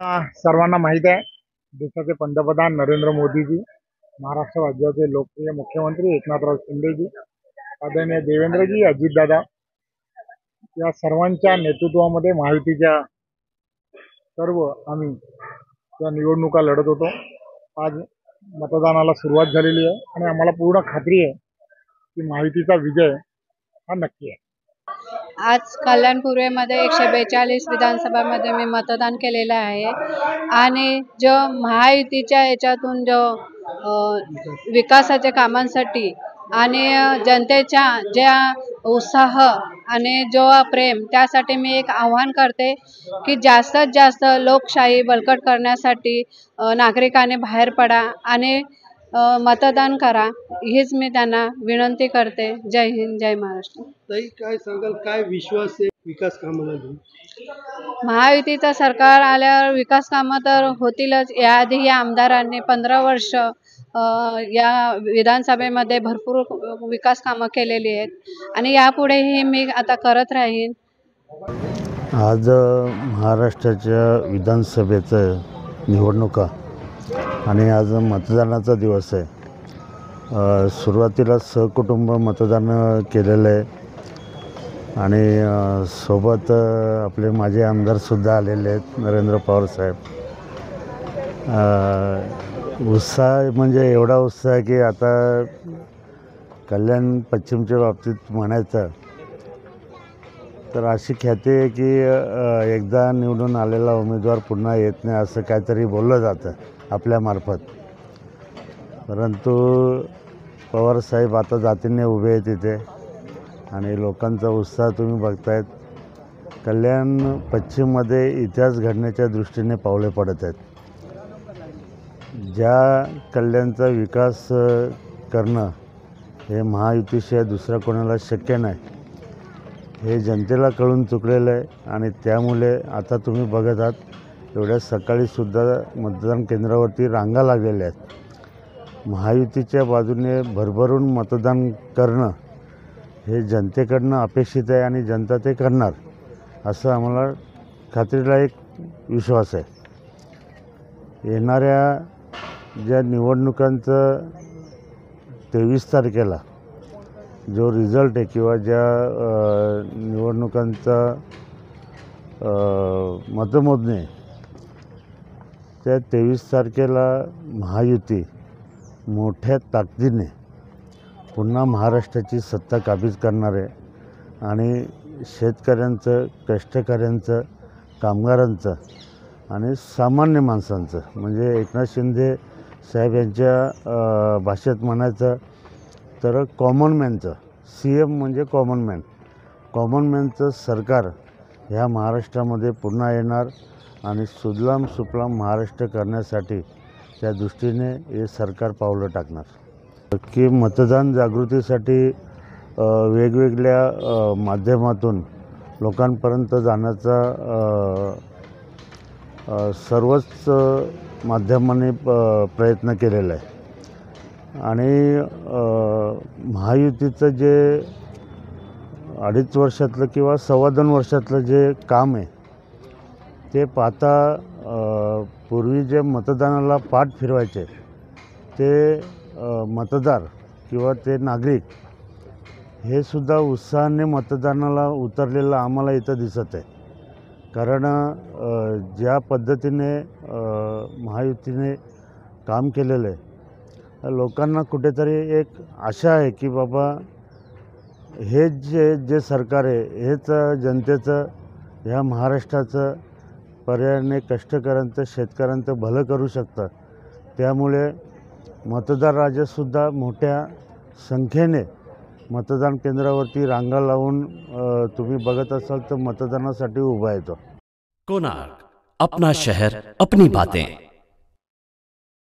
सर्वांना माहीत आहे, देशाचे पंतप्रधान नरेंद्र मोदीजी, महाराष्ट्र राज्याचे लोकप्रिय मुख्यमंत्री एकनाथराव शिंदेजी, आदरणीय देवेंद्रजी, अजितदादा या सर्वांच्या नेतृत्वामध्ये महायुतीच्या सर्व आम्ही या निवडणुका लढत होतो। आज मतदानाला सुरुवात झालेली आहे आणि आम्हाला पूर्ण खात्री आहे की महायुतीचा विजय हा नक्की आहे। आज कल्याण पूर्वेमध्ये 142 विधानसभामध्ये मी मतदान केलेलं आहे आणि जो महायुतीच्या याच्यातून जो विकासाच्या कामांसाठी आणि जनतेच्या ज्या उत्साह आणि जो प्रेम त्यासाठी मी एक आव्हान करते की जास्तीत जास्त लोकशाही बळकट करण्यासाठी नागरिकांनी बाहेर पडा आणि मतदान करा हीच मी त्यांना विनंती करते। जय हिंद, जय महाराष्ट्र। ताई काय सांगाल, काय विश्वास आहे विकास कामाला घेऊन? महायुतीचं सरकार आल्यावर विकास कामं तर होतीलच। याआधी या आमदारांनी 15 वर्ष या विधानसभेमध्ये भरपूर विकास कामं केलेली आहेत आणि यापुढेही मी आता करत राहीन। आज महाराष्ट्राच्या विधानसभेचं निवडणुका आणि आज मतदानाचा दिवस आहे। सुरुवातीला सहकुटुंब मतदान केलेलं आहे आणि सोबत आपले माजी आमदारसुद्धा आलेले आहेत, नरेंद्र पवार साहेब। उत्साह म्हणजे एवढा उत्साह आहे की आता कल्याण पश्चिमच्या बाबतीत म्हणायचं तर अशी ख्याती आहे की एकदा निवडून आलेला उमेदवार पुन्हा येत नाही असं काहीतरी बोललं जातं आपल्यामार्फत। परंतु पवारसाहेब आता जातीने उभे आहेत तिथे आणि लोकांचा उत्साह तुम्ही बघतायत। कल्याण पश्चिममध्ये इतिहास घडण्याच्या दृष्टीने पावले पडत आहेत। ज्या कल्याणचा विकास करणं हे महायुतीशिवाय दुसऱ्या कोणाला शक्य नाही हे जनतेला कळून चुकलेलं आहे आणि त्यामुळे आता तुम्ही बघत आहात एवढ्या सकाळीसुद्धा मतदान केंद्रावरती रांगा लागलेल्या आहेत। महायुतीच्या बाजूने भरभरून मतदान करणं हे जनतेकडनं अपेक्षित आहे आणि जनता ते करणार असं आम्हाला खात्रीला एक विश्वास आहे। येणाऱ्या ज्या निवडणुकांचं 23 तारखेला जो रिझल्ट आहे किंवा ज्या निवडणुकांचा मतमोजणी आहे त्या 23 तारखेला महायुती मोठ्या ताकदीने पुन्हा महाराष्ट्राची सत्ता काबीज करणार आहे आणि शेतकऱ्यांचं, कष्टकऱ्यांचं, कामगारांचं आणि सामान्य माणसांचं म्हणजे एकनाथ शिंदे साहेब यांच्या भाषेत म्हणायचं तर कॉमन मॅनचं, CM म्हणजे कॉमन मॅनचं सरकार ह्या महाराष्ट्रामध्ये पुन्हा येणार आणि सुजलाम सुफलाम महाराष्ट्र करण्यासाठी त्या दृष्टीने हे सरकार पावलं टाकणार। की मतदान जागृतीसाठी वेगवेगळ्या माध्यमातून लोकांपर्यंत जाण्याचा सर्वच माध्यमांनी प्रयत्न केलेला आहे आणि महायुतीचं जे 2.5 वर्षातलं किंवा 2.25 वर्षातलं जे काम आहे ते पाहता पूर्वी जे मतदानाला पाठ फिरवायचे ते मतदार किंवा ते नागरिक हे सुद्धा उत्साहाने मतदानाला उतरलेलं आम्हाला इथं दिसत आहे। कारण ज्या पद्धतीने महायुतीने काम केलेलं आहे लोकांना कुठेतरी एक आशा आहे की बाबा हे जे सरकार आहे हेच जनतेचं ह्या महाराष्ट्राचं पर्यायाने कष्टकऱ्यांचं, शेतकऱ्यांचं भलं करू शकतं। त्यामुळे मतदार राजासुद्धा मोठ्या संख्येने मतदान केंद्रावरती रांगा लावून तुम्ही बघत असाल तर मतदानासाठी उभा येतो। कोणार्क, अपना शहर अपनी बातें।